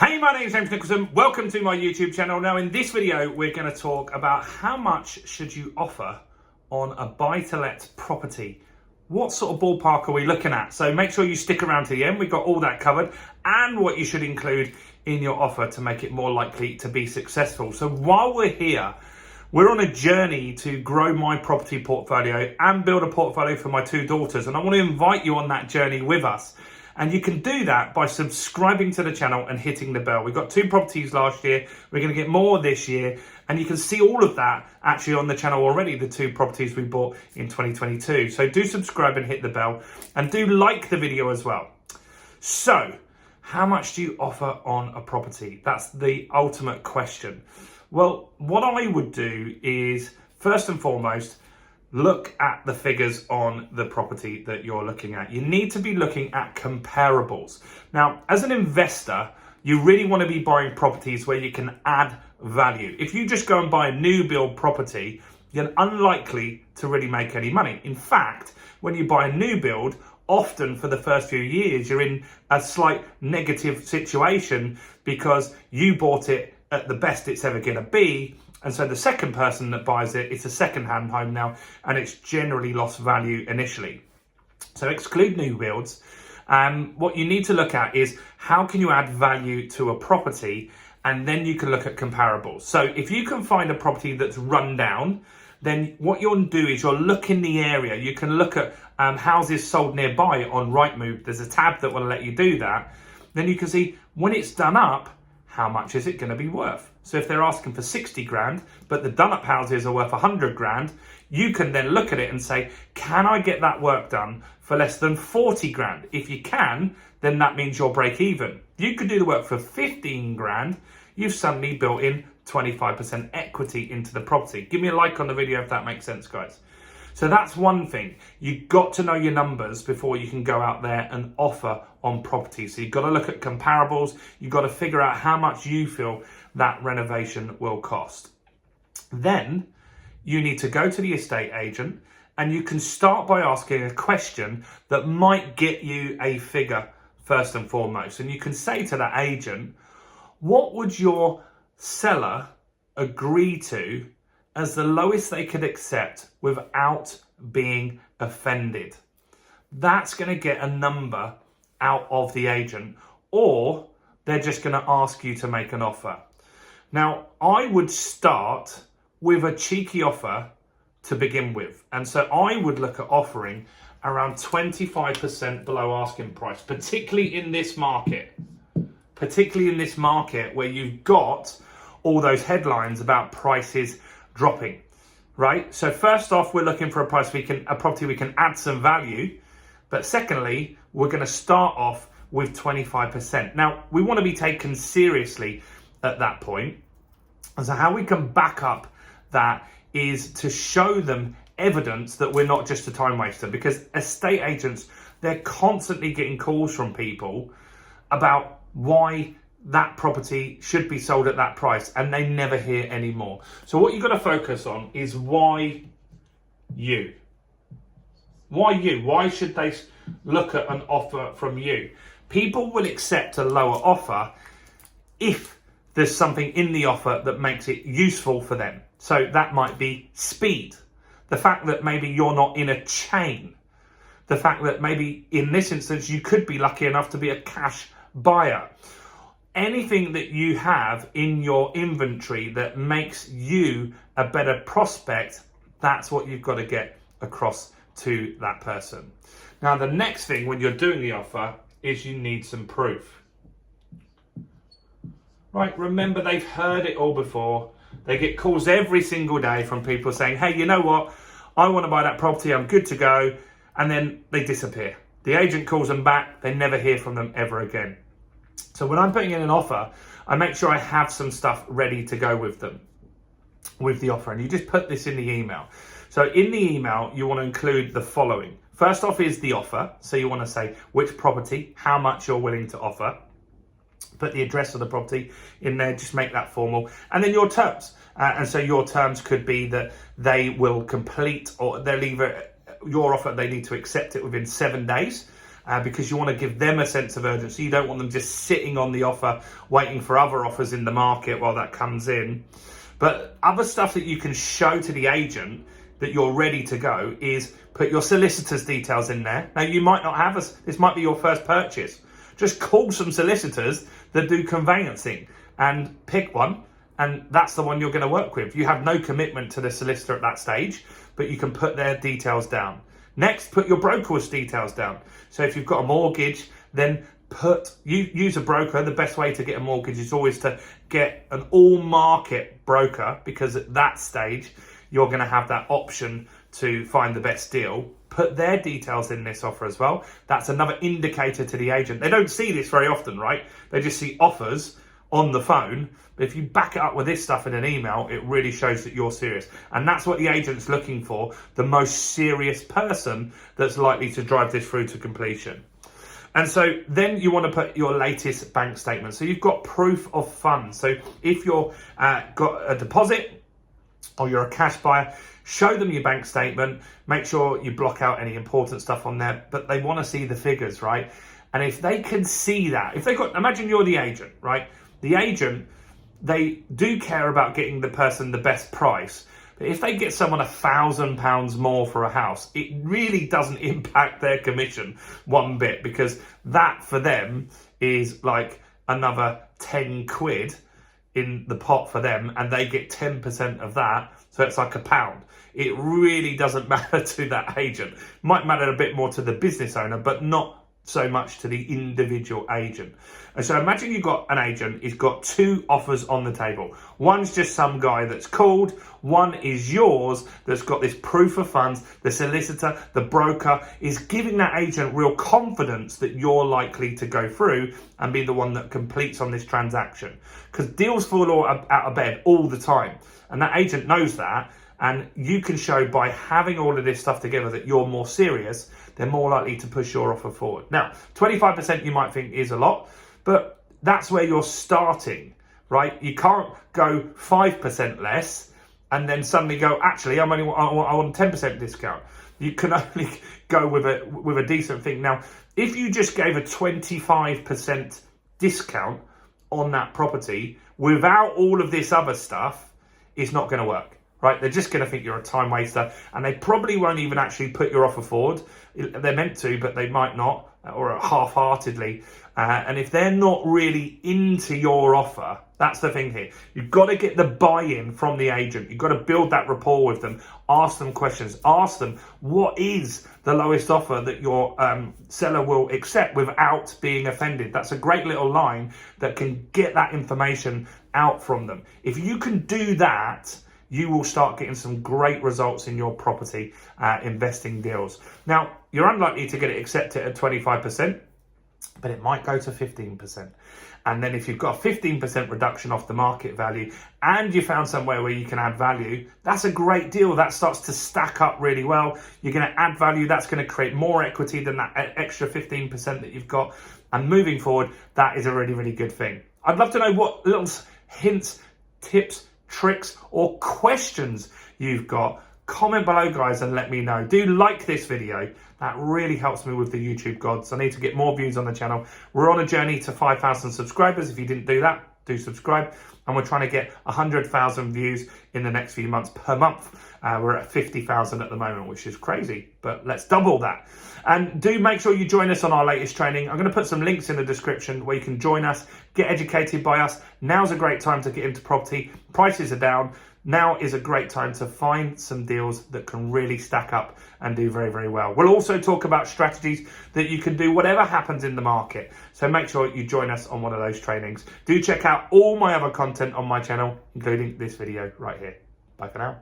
Hey, my name is James Nicholson. Welcome to my YouTube channel. Now, in this video, we're going to talk about how much should you offer on a buy-to-let property. What sort of ballpark are we looking at? So make sure you stick around to the end. We've got all that covered and what you should include in your offer to make it more likely to be successful. So while we're here, we're on a journey to grow my property portfolio and build a portfolio for my two daughters. And I want to invite you on that journey with us. And you can do that by subscribing to the channel and hitting the bell. We got 2 properties last year. We're going to get more this year. And you can see all of that actually on the channel already, the 2 properties we bought in 2022. So do subscribe and hit the bell and do like the video as well. So how much do you offer on a property? That's the ultimate question. Well, what I would do is first and foremost, look at the figures on the property that you're looking at. You need to be looking at comparables. Now, as an investor, you really want to be buying properties where you can add value. If you just go and buy a new build property, you're unlikely to really make any money. In fact, when you buy a new build, often for the first few years, you're in a slight negative situation because you bought it at the best it's ever going to be. And so the second person that buys it, it's a second-hand home now, and it's generally lost value initially. So exclude new builds. What you need to look at is how can you add value to a property, and then you can look at comparables. So if you can find a property that's run down, then what you'll do is you'll look in the area. You can look at houses sold nearby on Rightmove. There's a tab that will let you do that. Then you can see when it's done up, how much is it going to be worth? So if they're asking for 60 grand, but the done up houses are worth 100 grand, you can then look at it and say, can I get that work done for less than 40 grand? If you can, then that means you'll break even. You could do the work for 15 grand, you've suddenly built in 25% equity into the property. Give me a like on the video if that makes sense, guys. So that's one thing. You've got to know your numbers before you can go out there and offer on property. So you've got to look at comparables. You've got to figure out how much you feel that renovation will cost. Then you need to go to the estate agent and you can start by asking a question that might get you a figure first and foremost. And you can say to that agent, what would your seller agree to as the lowest they could accept without being offended? That's going to get a number out of the agent, or they're just going to ask you to make an offer. Now, I would start with a cheeky offer to begin with. And so I would look at offering around 25% below asking price, particularly in this market. Particularly in this market where you've got all those headlines about prices dropping, right? So first off, we're looking for a property we can add some value. But secondly, we're going to start off with 25%. Now, we want to be taken seriously at that point. And so how we can back up that is to show them evidence that we're not just a time waster, because estate agents, they're constantly getting calls from people about why that property should be sold at that price, and they never hear any more. So what you've got to focus on is why you? Why you? Why should they look at an offer from you? People will accept a lower offer if there's something in the offer that makes it useful for them. So that might be speed. The fact that maybe you're not in a chain. The fact that maybe in this instance, you could be lucky enough to be a cash buyer. Anything that you have in your inventory that makes you a better prospect, that's what you've got to get across to that person. Now, the next thing when you're doing the offer is you need some proof. Right, remember, they've heard it all before. They get calls every single day from people saying, hey, you know what? I want to buy that property, I'm good to go. And then they disappear. The agent calls them back, they never hear from them ever again. So when I'm putting in an offer, I make sure I have some stuff ready to go with them, with the offer. And you just put this in the email. So in the email, you want to include the following. First off is the offer. So you want to say which property, how much you're willing to offer. Put the address of the property in there, just make that formal. And then your terms. And so your terms could be that they will complete, or they'll either, your offer, they need to accept it within 7 days. because you want to give them a sense of urgency. You don't want them just sitting on the offer, waiting for other offers in the market while that comes in. But other stuff that you can show to the agent that you're ready to go is put your solicitor's details in there. Now, you might not have this might be your first purchase. Just call some solicitors that do conveyancing and pick one, and that's the one you're going to work with. You have no commitment to the solicitor at that stage, but you can put their details down. Next, put your broker's details down. So if you've got a mortgage, then use a broker. The best way to get a mortgage is always to get an all-market broker, because at that stage, you're going to have that option to find the best deal. Put their details in this offer as well. That's another indicator to the agent. They don't see this very often, right? They just see offers on the phone. But if you back it up with this stuff in an email, it really shows that you're serious. And that's what the agent's looking for, the most serious person that's likely to drive this through to completion. And so then you want to put your latest bank statement. So you've got proof of funds. So if you're got a deposit, or you're a cash buyer, show them your bank statement. Make sure you block out any important stuff on there, but they want to see the figures, right? And if they can see that, imagine you're the agent, right? The agent, they do care about getting the person the best price. But if they get someone £1,000 more for a house, it really doesn't impact their commission one bit, because that for them is like another 10 quid in the pot for them, and they get 10% of that, so it's like £1. It really doesn't matter to that agent. Might matter a bit more to the business owner, but not so much to the individual agent. And so imagine you've got an agent, he's got two offers on the table. One's just some guy that's called, one is yours that's got this proof of funds. The solicitor, the broker is giving that agent real confidence that you're likely to go through and be the one that completes on this transaction. Because deals fall out of bed all the time, and that agent knows that. And you can show by having all of this stuff together that you're more serious, they're more likely to push your offer forward. Now, 25% you might think is a lot, but that's where you're starting, right? You can't go 5% less and then suddenly go, actually, I want 10% discount. You can only go with a decent thing. Now, if you just gave a 25% discount on that property without all of this other stuff, it's not going to work. Right, they're just going to think you're a time waster, and they probably won't even actually put your offer forward. They're meant to, but they might not, or half-heartedly. And if they're not really into your offer, that's the thing here. You've got to get the buy-in from the agent. You've got to build that rapport with them. Ask them questions. Ask them, what is the lowest offer that your seller will accept without being offended? That's a great little line that can get that information out from them. If you can do that, you will start getting some great results in your property investing deals. Now, you're unlikely to get it accepted at 25%, but it might go to 15%. And then if you've got a 15% reduction off the market value and you found somewhere where you can add value, that's a great deal. That starts to stack up really well. You're going to add value. That's going to create more equity than that extra 15% that you've got. And moving forward, that is a really, really good thing. I'd love to know what little hints, tips, tricks or questions you've got. Comment below, guys, and let me know. Do like this video. That really helps me with the YouTube gods. I need to get more views on the channel. We're on a journey to 5,000 subscribers. If you didn't do that, do subscribe. And we're trying to get 100,000 views in the next few months per month. We're at 50,000 at the moment, which is crazy, but let's double that. And do make sure you join us on our latest training. I'm going to put some links in the description where you can join us, get educated by us. Now's a great time to get into property. Prices are down. Now is a great time to find some deals that can really stack up and do very, very well. We'll also talk about strategies that you can do whatever happens in the market. So make sure you join us on one of those trainings. Do check out all my other content on my channel, including this video right here. Bye for now.